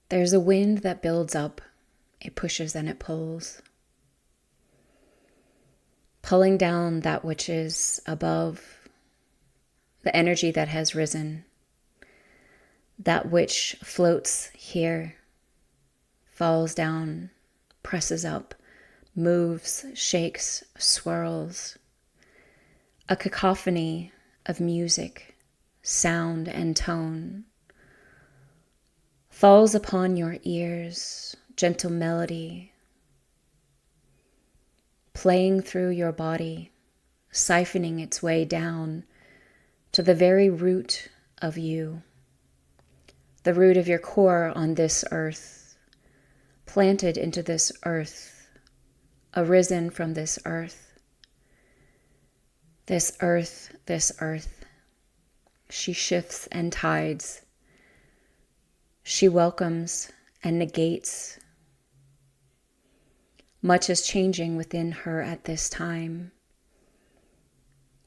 There's a wind that builds up, it pushes and it pulls, pulling down that which is above, the energy that has risen, that which floats here, falls down, presses up, moves, shakes, swirls. A cacophony of music, sound, and tone falls upon your ears, gentle melody, playing through your body, siphoning its way down to the very root of you, the root of your core on this earth, planted into this earth, arisen from this earth. This earth, she shifts and tides. She welcomes and negates. Much is changing within her at this time.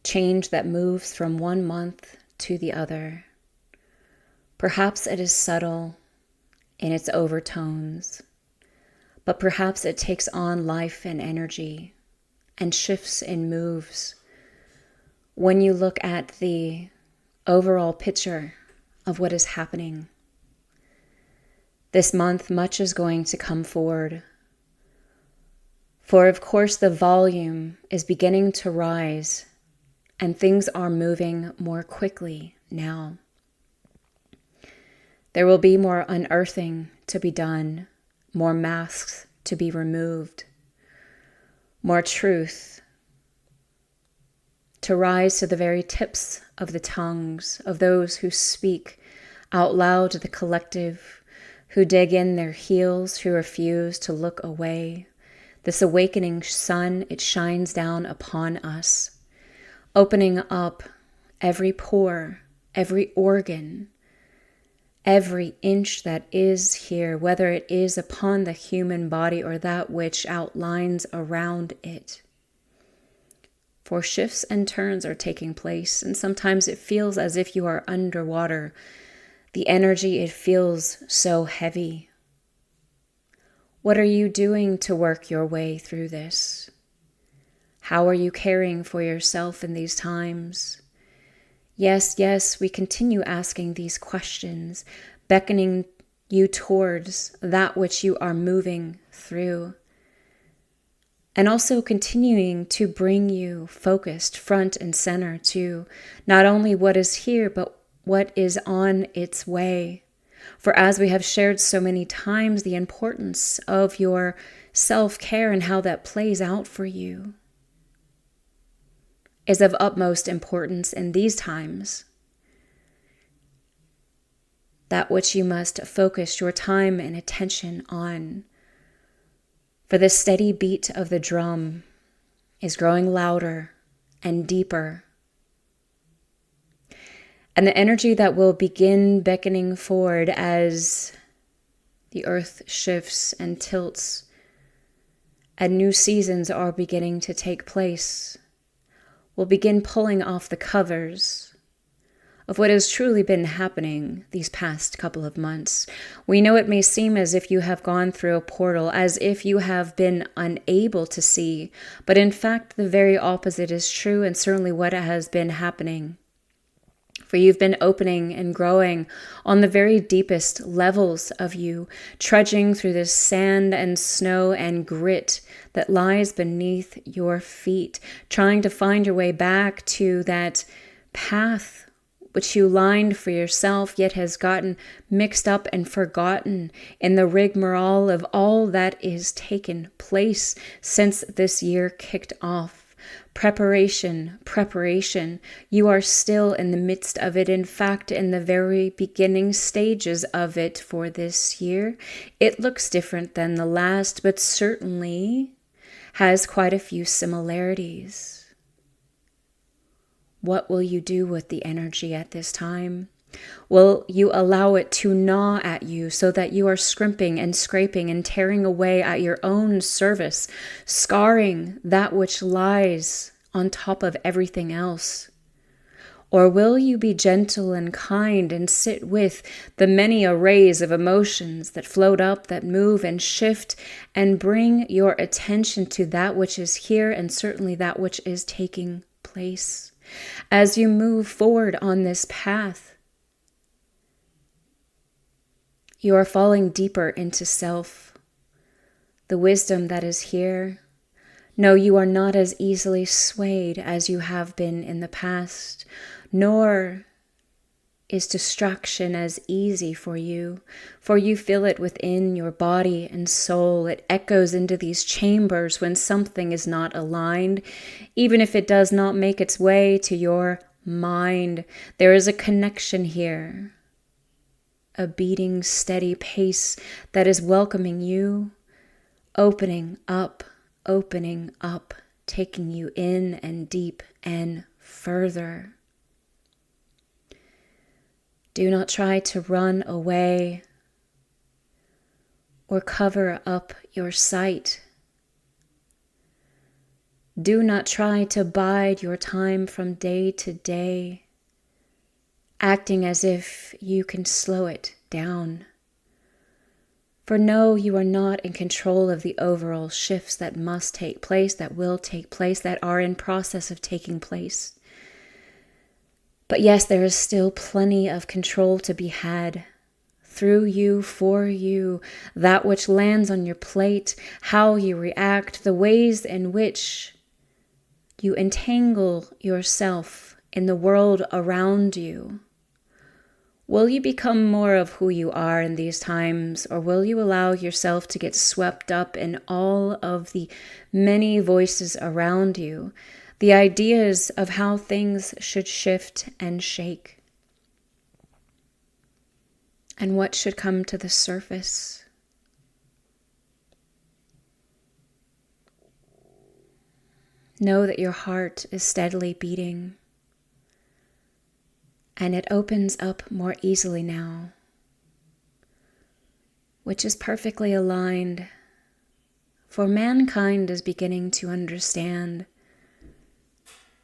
Change that moves from one month to the other. Perhaps it is subtle in its overtones, but perhaps it takes on life and energy and shifts and moves. When you look at the overall picture of what is happening, this month, much is going to come forward. For of course, the volume is beginning to rise and things are moving more quickly now. There will be more unearthing to be done, more masks to be removed, more truth to rise to the very tips of the tongues of those who speak out loud to the collective, who dig in their heels, who refuse to look away. This awakening sun, it shines down upon us, opening up every pore, every organ, every inch that is here, whether it is upon the human body or that which outlines around it. For shifts and turns are taking place, and sometimes it feels as if you are underwater. The energy, it feels so heavy. What are you doing to work your way through this? How are you caring for yourself in these times? Yes, we continue asking these questions, beckoning you towards that which you are moving through, and also continuing to bring you focused front and center to not only what is here, but what is on its way. For as we have shared so many times, the importance of your self-care and how that plays out for you is of utmost importance in these times. That which you must focus your time and attention on. For the steady beat of the drum is growing louder and deeper. And the energy that will begin beckoning forward as the earth shifts and tilts and new seasons are beginning to take place will begin pulling off the covers of what has truly been happening these past couple of months. We know it may seem as if you have gone through a portal, as if you have been unable to see, but in fact the very opposite is true, and certainly what has been happening. For you've been opening and growing on the very deepest levels of you, trudging through the sand and snow and grit that lies beneath your feet, trying to find your way back to that path which you lined for yourself, yet has gotten mixed up and forgotten in the rigmarole of all that is taken place since this year kicked off. Preparation. You are still in the midst of it. In fact, in the very beginning stages of it for this year. It looks different than the last, but certainly has quite a few similarities. What will you do with the energy at this time? Will you allow it to gnaw at you so that you are scrimping and scraping and tearing away at your own service, scarring that which lies on top of everything else? Or will you be gentle and kind and sit with the many arrays of emotions that float up, that move and shift, and bring your attention to that which is here and certainly that which is taking place? As you move forward on this path, you are falling deeper into self, the wisdom that is here. No, you are not as easily swayed as you have been in the past, nor is distraction as easy for you feel it within your body and soul. It echoes into these chambers when something is not aligned, even if it does not make its way to your mind. There is a connection here, a beating, steady pace that is welcoming you, opening up, taking you in and deep and further. Do not try to run away or cover up your sight. Do not try to bide your time from day to day, acting as if you can slow it down. For no, you are not in control of the overall shifts that must take place, that will take place, that are in process of taking place. But yes, there is still plenty of control to be had through you, for you, that which lands on your plate, how you react, the ways in which you entangle yourself in the world around you. Will you become more of who you are in these times, or will you allow yourself to get swept up in all of the many voices around you, the ideas of how things should shift and shake, and what should come to the surface? Know that your heart is steadily beating, and it opens up more easily now, which is perfectly aligned, for mankind is beginning to understand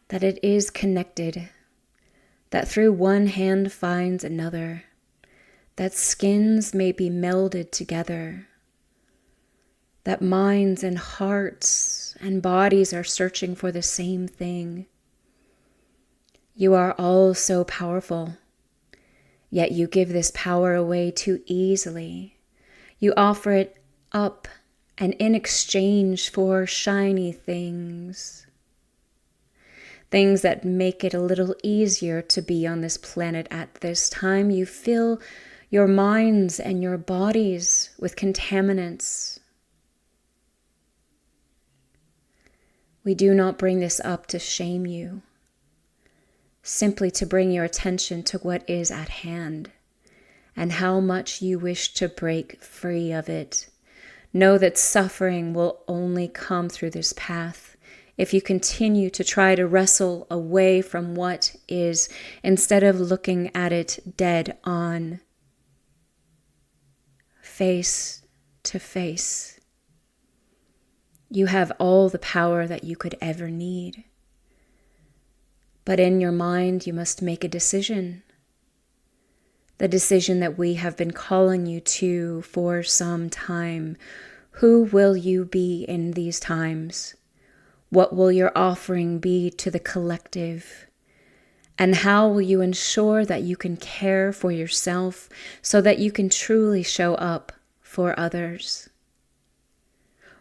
that it is connected, that through one hand finds another, that skins may be melded together, that minds and hearts and bodies are searching for the same thing. You are all so powerful, yet you give this power away too easily. You offer it up, and in exchange for shiny things that make it a little easier to be on this planet at this time, you fill your minds and your bodies with contaminants. We do not bring this up to shame you, simply to bring your attention to what is at hand and how much you wish to break free of it. Know that suffering will only come through this path if you continue to try to wrestle away from what is, instead of looking at it dead on, face to face. You have all the power that you could ever need. But in your mind, you must make a decision. The decision that we have been calling you to for some time. Who will you be in these times? What will your offering be to the collective? And how will you ensure that you can care for yourself so that you can truly show up for others?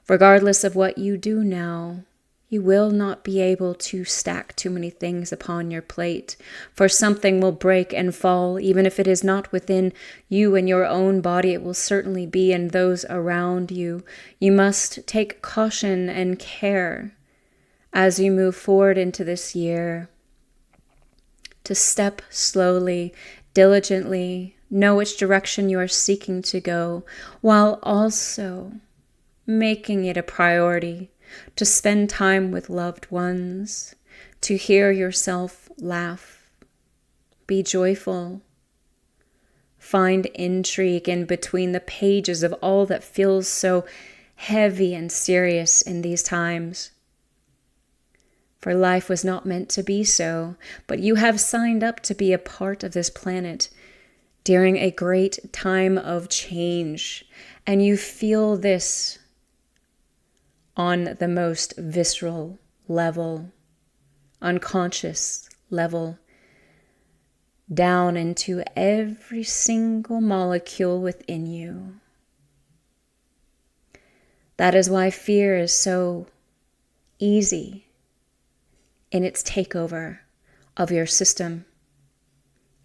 Regardless of what you do now, you will not be able to stack too many things upon your plate, for something will break and fall, even if it is not within you and your own body, it will certainly be in those around you. You must take caution and care as you move forward into this year, to step slowly, diligently, know which direction you are seeking to go, while also making it a priority to spend time with loved ones, to hear yourself laugh, be joyful, find intrigue in between the pages of all that feels so heavy and serious in these times. For life was not meant to be so, but you have signed up to be a part of this planet during a great time of change. And you feel this on the most visceral level, unconscious level, down into every single molecule within you. That is why fear is so easy in its takeover of your system.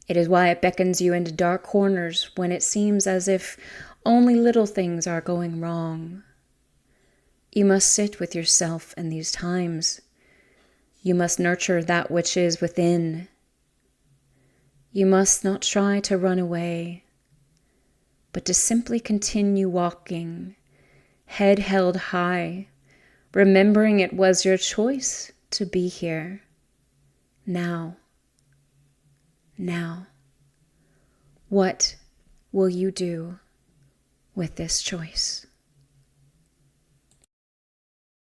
It is why it beckons you into dark corners when it seems as if only little things are going wrong. You must sit with yourself in these times. You must nurture that which is within. You must not try to run away, but to simply continue walking, head held high, remembering it was your choice to be here. Now. What will you do with this choice?